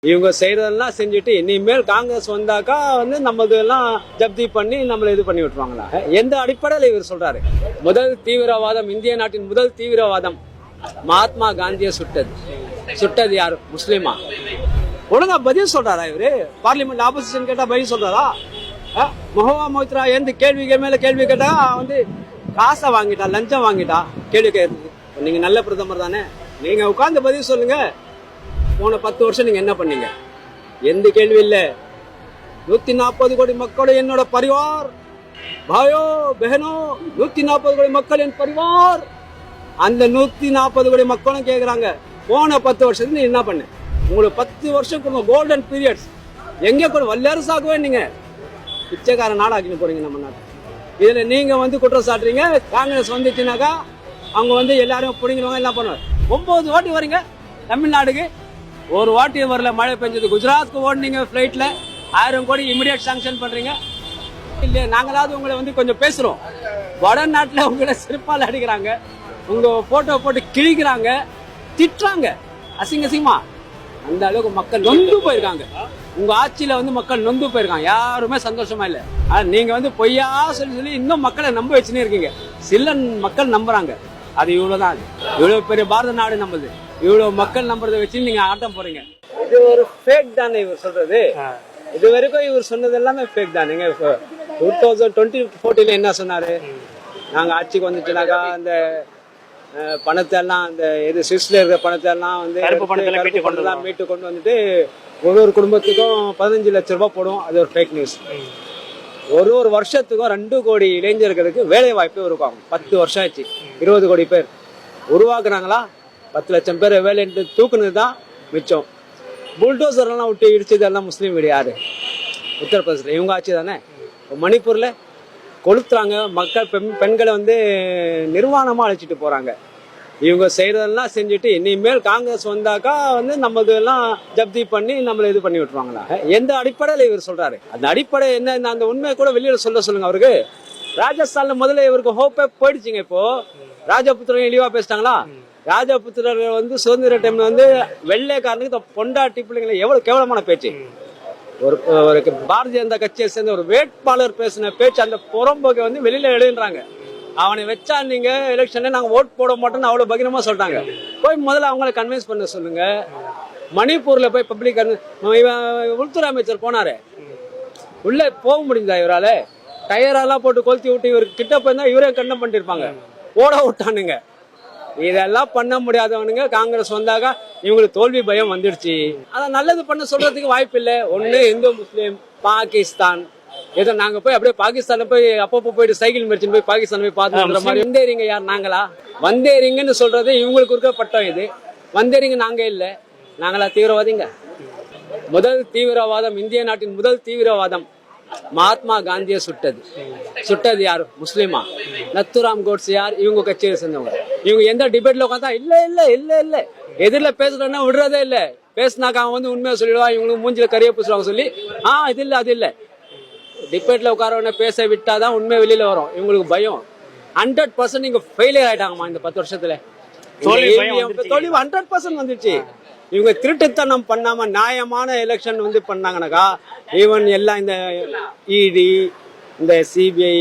இவங்க செய்யறதெல்லாம் செஞ்சுட்டு இனிமேல் காங்கிரஸ் வந்தாக்கா வந்து நம்ம இதெல்லாம் ஜப்தி பண்ணி நம்மள இது பண்ணி விட்டுருவாங்களா? எந்த அடிப்படையில் இவர் சொல்றாரு? முதல் தீவிரவாதம், இந்திய நாட்டின் முதல் தீவிரவாதம் மகாத்மா காந்தியை சுட்டது யாரு? முஸ்லிமா? ஒழுங்கா பதில் சொல்றாரா இவரு? பார்லிமெண்ட் ஆப்போசிஷன் கேட்டா பதில் சொல்றாரா? முகவா மொய்த்ரா எந்த கேள்விக்கு மேல கேள்வி கேட்டா வந்து காசை வாங்கிட்டா, லஞ்சம் வாங்கிட்டா கேள்வி கேட்குது. நீங்க நல்ல பிரதமர் தானே, நீங்க உட்கார்ந்து பதில் சொல்லுங்க. போன 10 வருஷம் நீங்க என்ன பண்ணீங்க? எந்த கேள்வி இல்ல. 140 கோடி மக்களோட என்னோட பரிவார், பாயோ பெஹனோ, 140 கோடி மக்கள் என் பரிவார். அந்த 140 கோடி மக்களும் கேக்குறாங்க, போன 10 வருஷத்துக்கு நீ என்ன பண்ண? உங்களுக்கு 10 வருஷம் கோல்டன் பீரியட்ஸ் எங்க கூட வல்லரசாகவே நீங்க பிச்சைக்கார நாடாக்கின்னு போறீங்க நம்ம நாட்டு. இதுல நீங்க வந்து குற்றம் சாட்டுறீங்க. காங்கிரஸ் வந்துச்சுனாக்கா அவங்க வந்து எல்லாரும் பிடிங்கிடுவாங்க, எல்லாம் பண்ணுவாங்க. 9 வாட்டி வரீங்க தமிழ்நாடுக்கு, ஒரு வாட்டி வரல. மழை பெஞ்சது. குஜராத்துக்கு ஓடுனீங்க பிளைட்ல, 1000 கோடி இமிடியட் சாங்ஷன் பண்றீங்க. இல்ல நாங்களாவது உங்களை வந்து கொஞ்சம் பேசுறோம். வடநாட்டுல உங்களை சிறப்பால் அடிக்கிறாங்க, உங்க போட்டோ போட்டு கிழிக்கிறாங்க, திட்டுறாங்க அசிங்கமா. அந்த அளவுக்கு மக்கள் நொந்து போயிருக்காங்க. உங்க ஆட்சியில வந்து மக்கள் நொந்து போயிருக்காங்க. யாருமே சந்தோஷமா இல்ல. ஆனா நீங்க வந்து பொய்யா சொல்லி இன்னும் மக்களை நம்ப வச்சுன்னே இருக்கீங்க. சில மக்கள் நம்புறாங்க. அது இவ்வளவுதான். இவ்வளவு பெரிய பாரத நாடு நம்புது. இவ்வளவு மக்கள் நம்புறதை வச்சு நீங்க ஆட்டம் போறீங்க. இது ஒரு ஃபேக் தானே இவர் சொல்றது? இது வரைக்கும் இவர் சொன்னது எல்லாமே ஃபேக் தான். நீங்க 2024 என்ன சொன்னாரு? நாங்க ஆட்சிக்கு வந்துச்சுனாக்கா அந்த பணத்தை எல்லாம், அந்த இது சுவிஸ்ல இருக்கிற பணத்தை எல்லாம் வந்து மீட்டு கொண்டு வந்துட்டு ஒரு குடும்பத்துக்கும் 15 லட்சம் ரூபாய் போடும். அது ஒரு ஃபேக் நியூஸ். ஒரு வருஷத்துக்கும் 2 கோடி இளைஞர்களுக்கு வேலை வாய்ப்பு உருவாகும். 10 வருஷம் ஆச்சு. 20 கோடி பேர் உருவாக்குறாங்களா? 10 லட்சம் பேர் வேலை தூக்குனது தான் மிச்சம். புல்டோசர் எல்லாம் விட்டு இடிச்சது எல்லாம் முஸ்லீம் வீடு. யாரு? உத்தரப்பிரதேசத்துல இவங்க ஆட்சி தானே. மணிப்பூர்ல கொளுத்துறாங்க. மக்கள் பெண்களை வந்து நிர்வாணமா அழைச்சிட்டு போறாங்க. இவங்க செய்யறதெல்லாம் செஞ்சுட்டு இனிமேல் காங்கிரஸ் வந்தாக்கா வந்து நம்ம இதெல்லாம் ஜப்தி பண்ணி நம்மள இது பண்ணி விட்டுருவாங்களா? எந்த அடிப்படையில் இவர் சொல்றாரு? அந்த அடிப்படை என்ன? அந்த உண்மையை கூட வெளியில சொல்லுங்க அவருக்கு. ராஜஸ்தான்ல முதல்ல இவருக்கு ஹோப்பே போயிடுச்சுங்க. இப்போ ராஜபுத்திரன் இழிவா பேசிட்டாங்களா? ராஜபுத்திரர் வந்து சுதந்திர டைம்ல வந்து வெள்ளைக்காரனுக்கு பொண்டாட்டி பிள்ளைங்களை எவ்வளவு கேவலமான பேச்சு. ஒரு பாரதிய ஜனதா கட்சியை சேர்ந்த ஒரு வேட்பாளர் பேசின பேச்சு, அந்த புறம்போக்கை வந்து வெளியில எழுதுறாங்க. அவனை வச்சா நீங்க எலெக்ஷன்ல நாங்க ஓட் போட மாட்டோம்னு அவ்வளவு பகிரமா சொல்றாங்க. போய் முதல்ல அவங்களை கன்வின்ஸ் பண்ண சொல்லுங்க. மணிப்பூர்ல போய் பப்ளிக் உள்துறை அமைச்சர் போனாரு, உள்ள போக முடிஞ்சா இவரால? டயரெல்லாம் போட்டு கொளுத்தி விட்டு இவரு கிட்ட போயிருந்தா இவரே கண்டம் பண்ணிட்டு இருப்பாங்க. ஓட விட்டானுங்க. இதெல்லாம் பண்ண முடியாதவனுங்க காங்கிரஸ் வந்தாக்கா இவங்களுக்கு தோல்வி பயம் வந்துடுச்சு. அதான் நல்லது பண்ண சொல்றதுக்கு வாய்ப்பு இல்லை. ஒண்ணு இந்து முஸ்லீம், பாகிஸ்தான், ஏதோ நாங்க போய் அப்படியே பாகிஸ்தான்ல போய் அப்பப்போ போயிட்டு சைக்கிள் மெரிச்சு போய் பாகிஸ்தான் போய் பார்த்து மாதிரி. வந்தேரிங்க யார்? நாங்களா? வந்தேரிங்கன்னு சொல்றது இவங்களுக்கு இருக்க பட்டம். இது வந்தேரிங்க நாங்க இல்ல. நாங்களா தீவிரவாதிங்க? முதல் தீவிரவாதம், இந்திய நாட்டின் முதல் தீவிரவாதம் மகாத்மா காந்தியை சுட்டது யாரு? முஸ்லிமா? நத்துராம் கோட்ஸே யார்? இவங்க கட்சியை சேர்ந்தவங்க. இவங்க எந்த டிபேட்ல உட்காந்தா இல்ல இல்ல இல்ல இல்ல எதிரில பேசுறேன்னா விடுறதே இல்ல. பேசினாக்கா அவன் வந்து உண்மையை சொல்லிடுவா, இவங்களுக்கு மூஞ்சில கரிய பூசுவாங்க சொல்லி இது இல்ல அது இல்ல. டிபேட்ல உட்காரவன பேச விட்டாதான் உண்மை வெளியில வரும். இவங்களுக்கு பயம். 100% நீங்க ஃபெயிலியர் ஆயிட்டாங்கம்மா இந்த 10 வருஷத்துல. தோல்வி 100% வந்துருச்சு. இவங்க திருட்டுத்தனம் பண்ணாம நியாயமான எலெக்ஷன் வந்து பண்ணாங்கனாக்கா, ஈவன் எல்லாம் இந்த இடி, இந்த சிபிஐ,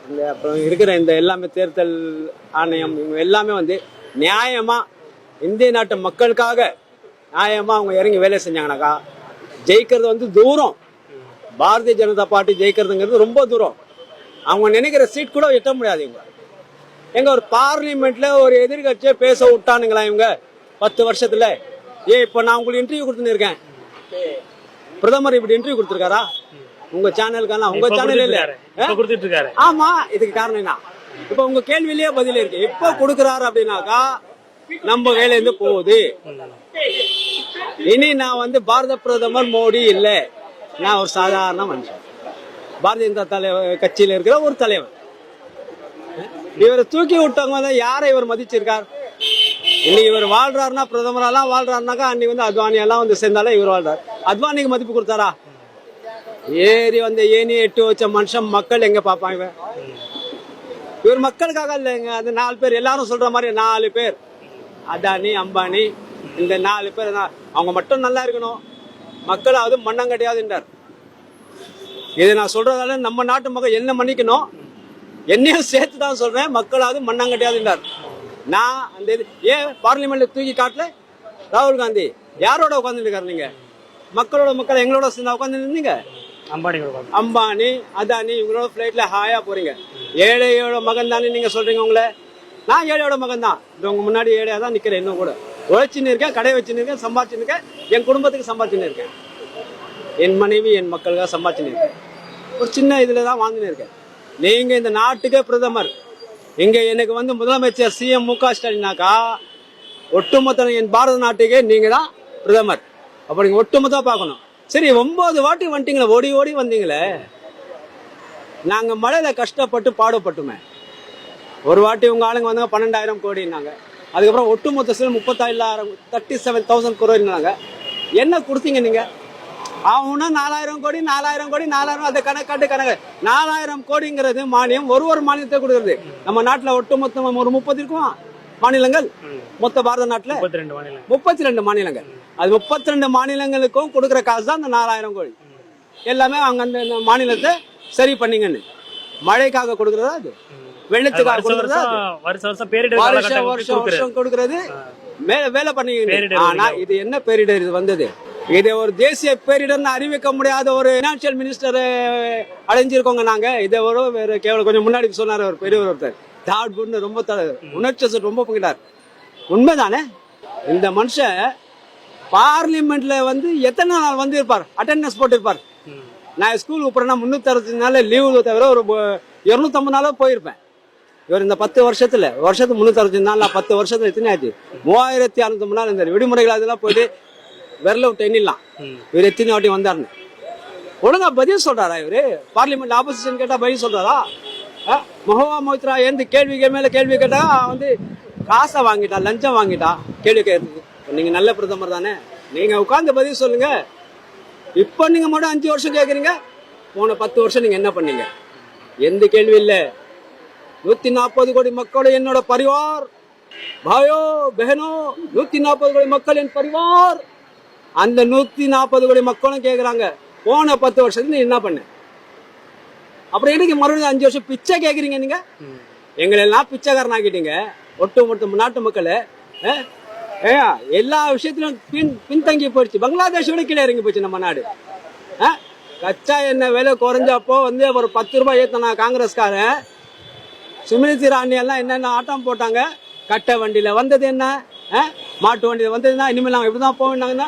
இந்த அப்புறம் இருக்கிற இந்த எல்லாமே தேர்தல் ஆணையம், இவங்க எல்லாமே வந்து நியாயமா இந்திய நாட்டு மக்களுக்காக நியாயமா அவங்க இறங்கி வேலை செஞ்சாங்கனாக்கா ஜெயிக்கிறது வந்து தூரம். பாரதிய ஜனதா பார்ட்டி ஜெயிக்கிறதுங்கிறது ரொம்ப தூரம். அவங்க நினைக்கிற சீட் கூட எட்ட முடியாது. இவங்க எங்க ஒரு பார்லிமெண்ட்ல ஒரு எதிர்கட்சியை பேச விட்டானுங்களா இவங்க 10 வருஷத்துல? இப்ப நான் உங்களுக்கு இன்டர்வியூ கொடுத்துருக்கேன். பிரதமர் இப்படி இன்டர்வியூ கொடுத்திருக்காரா உங்க சேனலுக்கெல்லாம்? உங்க சேனல் இல்ல. ஆமா, இதுக்கு காரணம் என்ன? இப்ப உங்க கேள்வியிலேயே பதில் இருக்கு. இப்ப கொடுக்கறாரு அப்படின்னாக்கா நம்ம வேலை இருந்து போகுது. இனி நான் வந்து பாரத பிரதமர் மோடி இல்ல, நான் ஒரு சாதாரண மனுஷன், பாரதிய ஜனதா கட்சியில இருக்கிற ஒரு தலைவர். இவரை தூக்கி விட்டவங்க தான் யாரை இவர் மதிச்சிருக்கார்? இன்னைக்கு இவர் வாழ்றாருன்னா, பிரதமரெல்லாம் வாழ்றாருனாக்கா அன்னைக்கு வந்து அத்வானி எல்லாம் வந்து சேர்ந்தாலே இவர் வாழ்றாரு. அத்வானிக்கு மதிப்பு கொடுத்தாரா? ஏறி வந்து ஏனி எட்டு வச்ச மனுஷன் மக்கள் எங்க பாப்பாங்க? இவர் மக்களுக்காக இல்லைங்க. அந்த 4 பேர் எல்லாரும் சொல்ற மாதிரி 4 பேர், அதானி, அம்பானி, இந்த 4 பேர் அவங்க மட்டும் நல்லா இருக்கணும். மக்களாவது மண்ணங்கட்டியாதுன்றார். இதை நான் சொல்றதால நம்ம நாட்டு மக்கள் என்ன மன்னிக்கணும், என்னையும் சேர்த்து தான் சொல்றேன். மக்களாவது மண்ணங்கட்டியாதுன்றார். நான் அந்த ஏன் பார்லிமெண்ட்ல தூக்கி காட்டல ராகுல் காந்தி யாரோட உட்கார்ந்து இருக்காரு? நீங்க மக்களோட மக்கள் எங்களோட சேர்ந்து உட்கார்ந்து இருந்தீங்க. அம்பானி அதானி இவங்களோட பிளைட்ல ஹாயா போறீங்க. ஏழையோட மகன் தானே நீங்க சொல்றீங்க உங்களை. நான் ஏழையோட மகன் தான், உங்க முன்னாடி ஏழையா தான் நிக்கிறேன். இன்னும் கூட உழைச்சின்னு இருக்கேன், கடை வச்சுன்னு இருக்கேன், சம்பாதிச்சுன்னு இருக்கேன், என் குடும்பத்துக்கு சம்பாதிச்சுன்னு இருக்கேன், என் மனைவி என் மக்களுக்காக சம்பாதிச்சுன்னு இருக்கேன். ஒரு சின்ன இதுல தான் வாழ்ந்துன்னு இருக்கேன். நீங்க இந்த நாட்டுக்கே பிரதமர். இங்க எனக்கு வந்து முதலமைச்சர் சிஎம் மு க ஸ்டாலினாக்கா ஒட்டுமொத்த என் பாரத நாட்டுக்கே நீங்க தான் பிரதமர். அப்ப நீங்க ஒட்டுமொத்தமா பார்க்கணும். சரி, 9 வாட்டி வந்துட்டீங்களே, ஓடி ஓடி வந்தீங்களே. நாங்க மழையில கஷ்டப்பட்டு பாடுபட்டுமே. ஒரு வாட்டி உங்க ஆளுங்க வந்தாங்க 12,000 கோடினாங்க. அதுக்கப்புறம் ஒட்டுமொத்த சில 37,000 கோடினாங்க. என்ன கொடுத்தீங்க நீங்க? அவனா 4,000 கோடி 4,000 கோடி 4,000 அதை கணக்காட்டு 4,000 கோடிங்கிறது மானியம் ஒரு மாநிலத்தை கொடுக்கறது. நம்ம நாட்டுல ஒட்டுமொத்தம் ஒரு 30 இருக்கும் மாநிலங்கள். மொத்த பாரத நாட்டுல 32 மாநிலங்கள். அது 32 மாநிலங்களுக்கும் கொடுக்கற காசு தான் அந்த 4,000 கோடி. எல்லாமே அவங்க அந்த மாநிலத்தை சரி பண்ணீங்கன்னு மழைக்காக கொடுக்கறதா, அது வெள்ளத்துக்காக கொடுக்கறதா, வருஷம் கொடுக்கறது வேலை பண்ணீங்க. ஆனா இது என்ன பேரிடர் இது வந்தது? இதை ஒரு தேசிய பேரிடர் அறிவிக்க முடியாத ஒரு பினான்சியல் மினிஸ்டர் அடைஞ்சிருக்கோங்க நாங்க. இதை ஒரு வேற கேவலம் கொஞ்சம் முன்னாடி சொன்னார் ஒரு பெரியவர் ஒருத்தர், தாட்புன்னு ரொம்ப உணர்ச்சி ரொம்ப பங்கிட்டார். உண்மைதானே? இந்த மனுஷன் பார்லிமெண்ட்ல வந்து எத்தனை நாள் வந்து இருப்பார், அட்டெண்டன்ஸ் போட்டு இருப்பார். நான் ஸ்கூலுக்கு போறேன்னா 365 நாள் லீவு தவிர ஒரு 250 நாளோ போயிருப்பேன். இவர் இந்த 10 வருஷத்துல வருஷத்துக்கு 365 நாள் 10 வருஷத்துல எத்தனை ஆச்சு? 3650 நாள் இந்த விடுமுறைகள் அதெல்லாம் போயிட்டு விரல விட்டு எண்ணிடலாம். இவர் எத்தனை வாட்டி வந்தாருன்னு ஒழுங்கா பதில் சொல்றாரா? இவரு பார்லிமெண்ட் ஆப்போசிஷன் கேட்டா பதில் சொல்றாரா? மொஹவா மொய்த்ரா ஏந்து கேள்விக்கு மேல கேள்வி கேட்டா வந்து காசை வாங்கிட்டா, லஞ்சம் வாங்கிட்டா கேள்வி கேட்குறது. நீங்க நல்ல பிரதமர் தானே, நீங்க உட்கார்ந்து பதில் சொல்லுங்க. இப்ப நீங்க மட்டும் 5 வருஷம் கேக்குறீங்க. போன 10 வருஷம் நீங்க என்ன பண்ணீங்க? எந்த கேள்வி இல்ல. 140 கோடி மக்களோட என்னோட பரிவார், பாயோ பெஹனோ, 140 கோடி மக்கள் என் பரிவார். அந்த 140 கோடி மக்களும் கேக்குறாங்க, போன 10 வருஷத்துல நீ என்ன பண்ண? அப்புறம் எனக்கு மறுபடியும் 5 வருஷம் பிச்சை கேக்குறீங்க நீங்க? எங்களை எல்லாம் பிச்சைக்காரன் ஆக்கிட்டீங்க. ஒட்டுமொத்த நாட்டு மக்கள் எல்லா விஷயத்திலும் பின்தங்கி போயிடுச்சு. பங்களாதேஷ் விட கீழே இறங்கி போச்சு நம்ம நாடு. கச்சா எண்ணெய் விலை குறைஞ்சப்போ வந்து ஒரு 10 ரூபாய் ஏத்தனா காங்கிரஸ்காரன். சுமிருதி இரானி எல்லாம் என்னென்ன ஆட்டம் போட்டாங்க. கட்டை வண்டியில வந்தது என்ன, மாட்டு வண்டியில வந்ததுன்னா இனிமேல் நாங்கள் இப்படிதான் போவேன்னாங்கன்னா,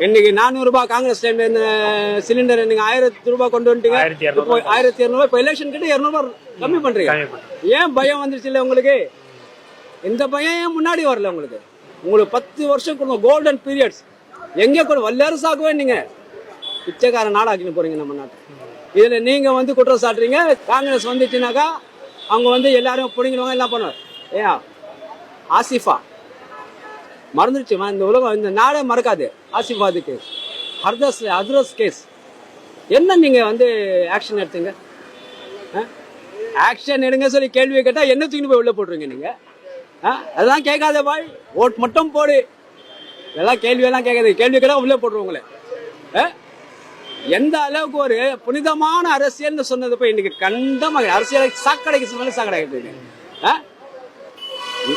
இன்னைக்கு 400 ரூபாய் காங்கிரஸ் டைம்ல இந்த சிலிண்டர் நீங்க 1000 ரூபாய் கொண்டு வந்துட்டீங்க. 1200 இப்ப எலெக்ஷன் கிட்ட 200 ரூபாய் கம்மி பண்றீங்க. ஏன் பயம் வந்துருச்சு இல்ல உங்களுக்கு? இந்த பயம் ஏன் முன்னாடி வரல உங்களுக்கு? உங்களுக்கு 10 வருஷம் கொடுங்க கோல்டன் பீரியட்ஸ். எங்க கூட வல்லரசாகவே நீங்க பிச்சைக்கார நாடாக்கின்னு போறீங்க நம்ம நாட்டை. இதுல நீங்க வந்து குற்றம் சாட்டுறீங்க. காங்கிரஸ் வந்துச்சுனாக்கா அவங்க வந்து எல்லாரும் பிடிங்கிடுவாங்க, எல்லாம் பண்ணுவாங்க. ஏன் ஆசிஃபா மறந்துடுச்சுமா? இந்த உலகம் இந்த நாடே மறக்காது. ஆசிஃபாது கேஸ், ஹர்தஸ் கேஸ் என்ன நீங்க வந்து ஆக்ஷன் எடுத்தீங்க? ஆக்ஷன் எடுங்க சொல்லி கேள்வி கேட்டா என்ன தூக்கி போய் உள்ள போட்டுருங்க நீங்க. அதெல்லாம் கேட்காத பாய், ஓட் மட்டும் போடு. இதெல்லாம் கேள்வியெல்லாம் கேட்காது. கேள்வி கேட்டா உள்ள போட்டுருவோங்களே. எந்த அளவுக்கு ஒரு புனிதமான அரசியல் சொன்னது போய் இன்னைக்கு கண்டமாக அரசியலை சாக்கடைக்கு சாக்கடைக்கு.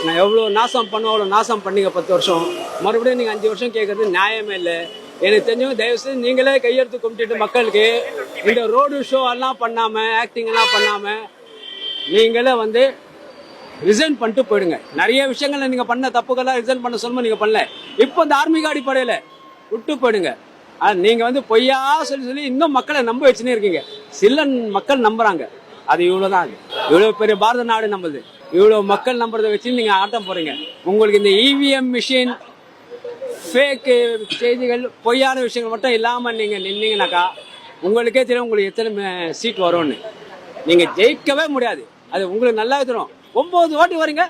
நான் எவ்வளவு நாசம் பண்ணுவோம், அவ்வளவு நாசம் பண்ணீங்க 10 வருஷம். மறுபடியும் நீங்க 5 வருஷம் கேட்கறது நியாயமே இல்லை. எனக்கு தெரிஞ்சவங்க தயவு செய்து நீங்களே கையெழுத்து கும்பிட்டு மக்களுக்கு இந்த ரோடு ஷோ எல்லாம் பண்ணாம, ஆக்டிங் எல்லாம் பண்ணாம நீங்களே வந்து ரிசைன் பண்ணிட்டு போயிடுங்க. நிறைய விஷயங்கள்ல நீங்க பண்ண தப்புக்கெல்லாம் ரிசைன் பண்ண சொல்லும்போது நீங்க பண்ணல. இப்போ தார்மீக அடிப்படையில விட்டு போயிடுங்க. நீங்க வந்து பொய்யா சொல்லி இன்னும் மக்களை நம்ப வச்சுன்னே இருக்கீங்க. சில மக்கள் நம்புறாங்க. அது இவ்வளவுதான். இவ்வளவு பெரிய பாரத நாடு நம்புது. இவ்வளவு மக்கள் நம்புறதை வச்சு நீங்க ஆட்டம் போறீங்க. உங்களுக்கு இந்த இவிஎம் மிஷின், ஃபேக் செய்திகள், பொய்யான விஷயங்கள் மட்டும் இல்லாம நீங்க நின்னீங்கன்னாக்கா உங்களுக்கே தெரியும் உங்களுக்கு எத்தனை சீட் வரும்னு. நீங்க ஜெயிக்கவே முடியாது. அது உங்களுக்கு நல்லா தெரியும். 9 வாட்டி வரீங்க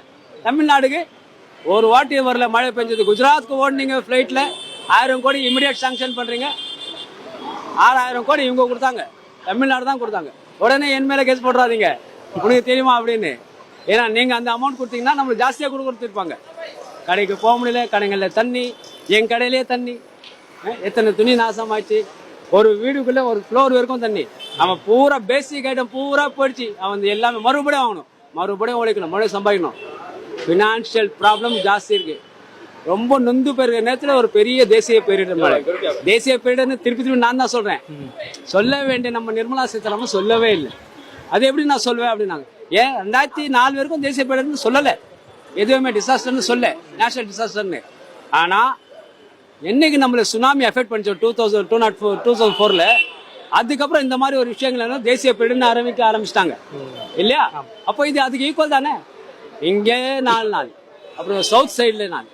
தமிழ்நாடுக்கு, ஒரு வாட்டி வரல. மழை பெஞ்சது. குஜராத்துக்கு ஓடுனீங்க ஃபிளைட்ல, 1000 கோடி இமிடியேட் சாங்ஷன் பண்றீங்க. 6000 கோடி இவங்க கொடுத்தாங்க, தமிழ்நாடு தான் கொடுத்தாங்க. உடனே என் மேல கேஸ் போடுறாதீங்க, உனக்கு தெரியுமா அப்படின்னு. ஏன்னா நீங்க அந்த அமௌண்ட் கொடுத்தீங்கன்னா நம்மளுக்கு ஜாஸ்தியா கொடுத்துருப்பாங்க. கடைக்கு போக முடியல, கடைகள்ல தண்ணி, என் கடையிலே தண்ணி, எத்தனை துணி நாசமாச்சு, ஒரு வீடுக்குள்ள ஒரு ஃப்ளோர் வரைக்கும் தண்ணி. அவன் பூரா பேசிக் ஐட்டம் பூரா போயிடுச்சு. அவன் எல்லாமே மறுபடியும் வாங்கணும், மறுபடியும் உழைக்கணும், மறுபடியும் சம்பாதிக்கணும். ஃபினான்ஷியல் ப்ராப்ளம் ஜாஸ்தி இருக்கு. ரொம்ப நொந்து போயிருக்க நேரத்தில் ஒரு பெரிய தேசிய பேரிடர். தேசிய பேரிடர்னு திருப்பி நான் தான் சொல்றேன். சொல்ல வேண்டிய நம்ம நிர்மலா சீதாராமன் சொல்லவே இல்லை. அது எப்படி நான் சொல்லுவேன் அப்படின்னாங்க. ஏன் 2004 வரைக்கும் தேசிய பேரிடர்னு சொல்லலை, எதுவுமே டிசாஸ்டர்னு சொல்ல, நேஷனல் டிசாஸ்டர்னு. ஆனா என்னைக்கு நம்மள சுனாமி எஃபெக்ட் பண்ணிச்சோம் 2004ல, அதுக்கப்புறம் இந்த மாதிரி ஒரு விஷயங்கள் தேசிய பேரிடர்னு ஆரம்பிச்சிட்டாங்க இல்லையா? அப்போ இது அதுக்கு ஈக்குவல் தானே. இங்கே 4 நாள், அப்புறம் சவுத் சைட்ல 4.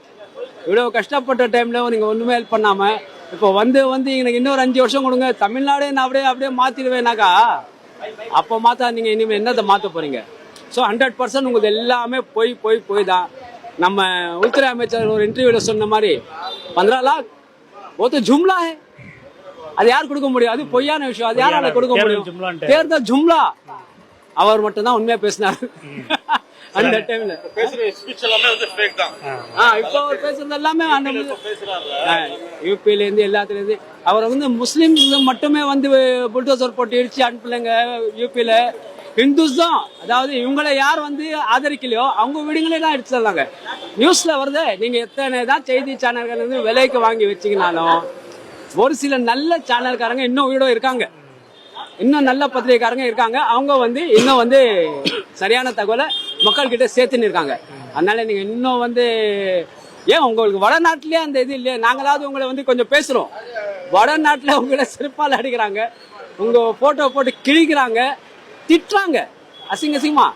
இவ்வளவு கஷ்டப்பட்ட டைம்ல நீங்க ஒண்ணுமே ஹெல்ப் பண்ணாம இப்போ வந்து எனக்கு இன்னொரு 5 வருஷம் கொடுங்க, தமிழ்நாடே நான் அப்படியே மாத்திடுவேனாக்கா, அப்போ மாத்தா நீங்க இனிமே என்னத்தை மாத்த போறீங்க? ஸோ 100% உங்களுக்கு எல்லாமே போய் தான். நம்ம உள்துறை அமைச்சர் ஒரு இன்டர்வியூல சொன்ன மாதிரி 15 लाख वो तो जुमला है. அது யார் கொடுக்க முடியும்? அது பொய்யான விஷயம். அது யாரால கொடுக்க முடியும்? தேர்தல் ஜும்லா. அவர் மட்டும் தான் உண்மையா பேசினார் அந்த டைம்ல. இப்போ அவர் பேசுறது எல்லாமே யூபில இருந்து எல்லாத்துல இருந்து. அவர் வந்து முஸ்லிம் மட்டுமே வந்து புல்டோசர் போட்டு இடிச்சு அனுப்பலைங்க யூபில. ஹிந்துஸ் தான், அதாவது இவங்களை யார் வந்து ஆதரிக்கலையோ அவங்க வீடுங்களே தான் எடுத்து தரலாங்க. நியூஸ்ல வருது. நீங்க எத்தனை தான் செய்தி சேனல்கள் வந்து விலைக்கு வாங்கி வச்சீங்கனாலும் ஒரு சில நல்ல சேனல்காரங்க இன்னும் உயிரோட இருக்காங்க, இன்னும் நல்ல பத்திரிகைக்காரங்க இருக்காங்க. அவங்க வந்து இன்னும் வந்து சரியான தகவலை மக்கள் கிட்ட சேர்த்துன்னு இருக்காங்க. அதனால நீங்க இன்னும் வந்து ஏன் உங்களுக்கு வடநாட்டிலேயே அந்த இது இல்லையா? நாங்களாவது உங்களை வந்து கொஞ்சம் பேசுறோம். வடநாட்டுல உங்களை செருப்பால் அடிக்கிறாங்க, உங்க போட்டோ போட்டு கிழிக்கிறாங்க, திட்டுறாங்க அசிங்கமா.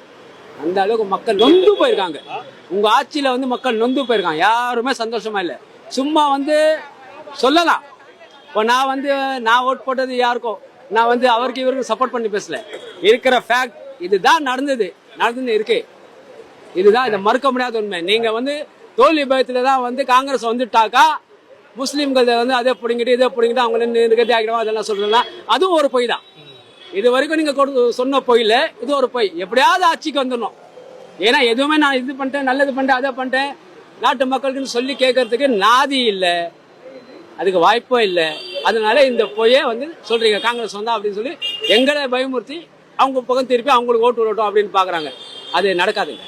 அந்த அளவுக்கு மக்கள் நொந்து போயிருக்காங்க. உங்க ஆட்சியில வந்து மக்கள் நொந்து போயிருக்காங்க. யாருமே சந்தோஷமா இல்லை. சும்மா வந்து சொல்லலாம். இப்போ நான் ஓட் போட்டது யாருக்கும், நான் வந்து அவருக்கு இவருக்கு சப்போர்ட் பண்ணி பேசல. இருக்கிற ஃபேக்ட் இதுதான் நடந்தது இருக்கு. இதுதான், இதை மறுக்க முடியாத உண்மை. நீங்க வந்து தோல்வி பயத்துல தான் வந்து காங்கிரஸ் வந்துட்டாக்கா முஸ்லீம்கள் வந்து அதை பிடிங்கிட்டு இதை பிடிங்கிட்டு அவங்க நிகழ்ச்சி ஆகிடுவோம் அதெல்லாம் சொல்றதுலாம் அதுவும் ஒரு பொய் தான். இது வரைக்கும் நீங்க சொன்ன பொய்ல இது ஒரு பொய். எப்படியாவது ஆட்சிக்கு வந்துடணும். ஏன்னா எதுவுமே நான் இது பண்ணிட்டேன், நல்லது பண்ணிட்டேன், அதை பண்ணிட்டேன், நாட்டு மக்களுக்குன்னு சொல்லி கேட்கறதுக்கு நாதி இல்லை, அதுக்கு வாய்ப்பே இல்லை. அதனால இந்த பொய்யே வந்து சொல்றீங்க காங்கிரஸ் வந்தா அப்படின்னு சொல்லி எங்களை பயமுறுத்தி அவங்க பக்கம் திருப்பி அவங்களுக்கு ஓட்டு விடட்டும் அப்படின்னு பாக்குறாங்க. அது நடக்காதுங்க.